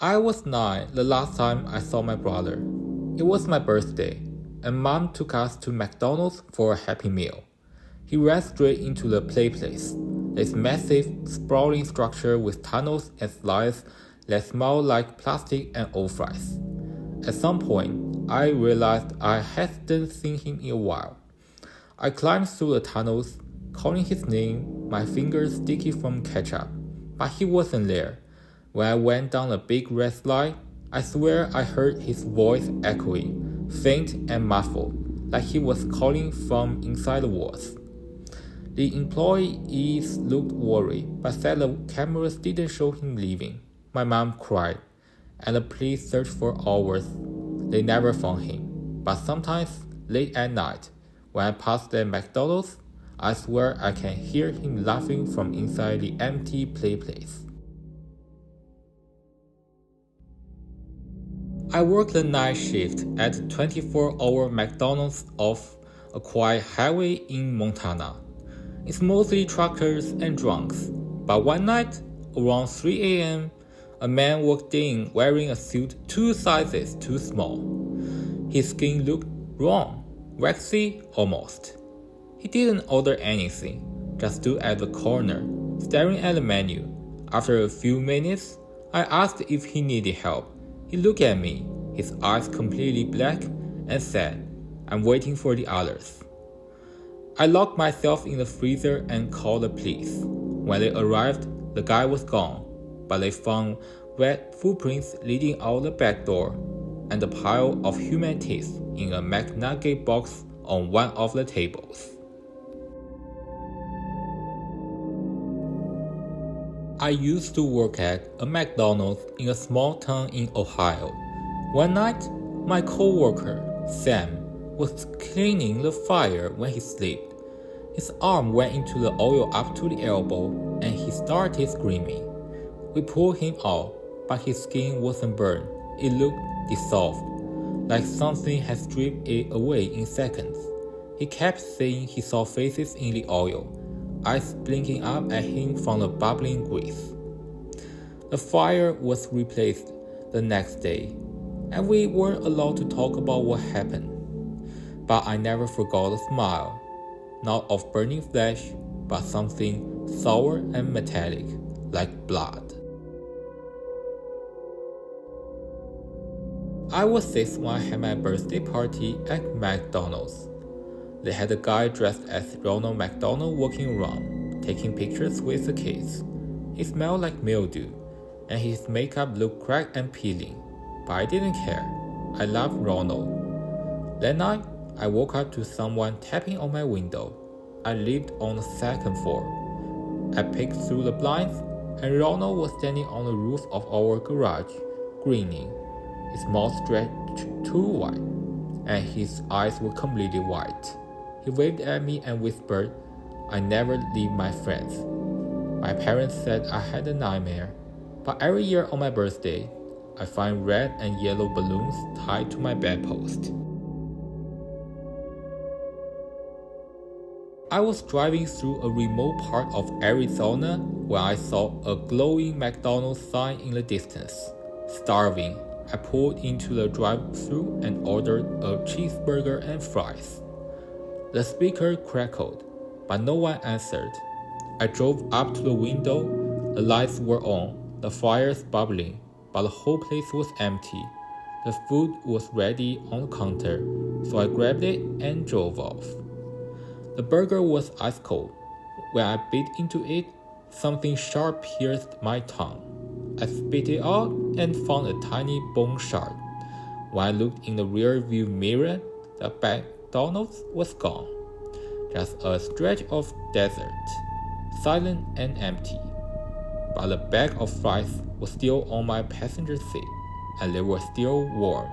I was 9 the last time I saw my brother. It was my birthday, and Mom took us to McDonald's for a Happy Meal. He ran straight into the play place, this massive, sprawling structure with tunnels and slides that smelled like plastic and old fries. At some point, I realized I hadn't seen him in a while. I climbed through the tunnels, calling his name, my fingers sticky from ketchup, but he wasn't there. When I went down a big red slide, I swear I heard his voice echoing, faint and muffled, like he was calling from inside the walls. The employees looked worried, but said the cameras didn't show him leaving. My mom cried, and the police searched for hours. They never found him. But sometimes, late at night, when I pass the McDonald's, I swear I can hear him laughing from inside the empty play place. I work the night shift at 24-hour McDonald's off a quiet highway in Montana. It's mostly truckers and drunks, but one night, around 3 a.m., a man walked in wearing a suit 2 sizes too small. His skin looked wrong, waxy almost. He didn't order anything, just stood at the corner, staring at the menu. After a few minutes, I asked if he needed help. He looked at me, his eyes completely black, and said, "I'm waiting for the others." I locked myself in the freezer and called the police. When they arrived, the guy was gone, but they found wet footprints leading out the back door and a pile of human teeth in a McNugget box on one of the tables. I used to work at a McDonald's in a small town in Ohio. One night, my co-worker, Sam, was cleaning the fire when he slipped. His arm went into the oil up to the elbow and he started screaming. We pulled him out, but his skin wasn't burned. It looked dissolved, like something had stripped it away in seconds. He kept saying he saw faces in the oil, eyes blinking up at him from the bubbling grease. The fire was replaced the next day, and we weren't allowed to talk about what happened. But I never forgot the smile, not of burning flesh, but something sour and metallic, like blood. I was 6 when I had my birthday party at McDonald's. They had a guy dressed as Ronald McDonald walking around, taking pictures with the kids. He smelled like mildew, and his makeup looked cracked and peeling, but I didn't care. I loved Ronald. That night, I woke up to someone tapping on my window. I lived on the 2nd floor. I peeked through the blinds, and Ronald was standing on the roof of our garage, grinning. His mouth stretched too wide, and his eyes were completely white. He waved at me and whispered, "I never leave my friends." My parents said I had a nightmare, but every year on my birthday, I find red and yellow balloons tied to my bedpost. I was driving through a remote part of Arizona when I saw a glowing McDonald's sign in the distance. Starving, I pulled into the drive-thru and ordered a cheeseburger and fries. The speaker crackled, but no one answered. I drove up to the window. The lights were on, the fires bubbling, but the whole place was empty. The food was ready on the counter, so I grabbed it and drove off. The burger was ice cold. When I bit into it, something sharp pierced my tongue. I spit it out and found a tiny bone shard. When I looked in the rear view mirror, the McDonald's was gone. Just a stretch of desert, silent and empty. But the bag of fries was still on my passenger seat, and they were still warm.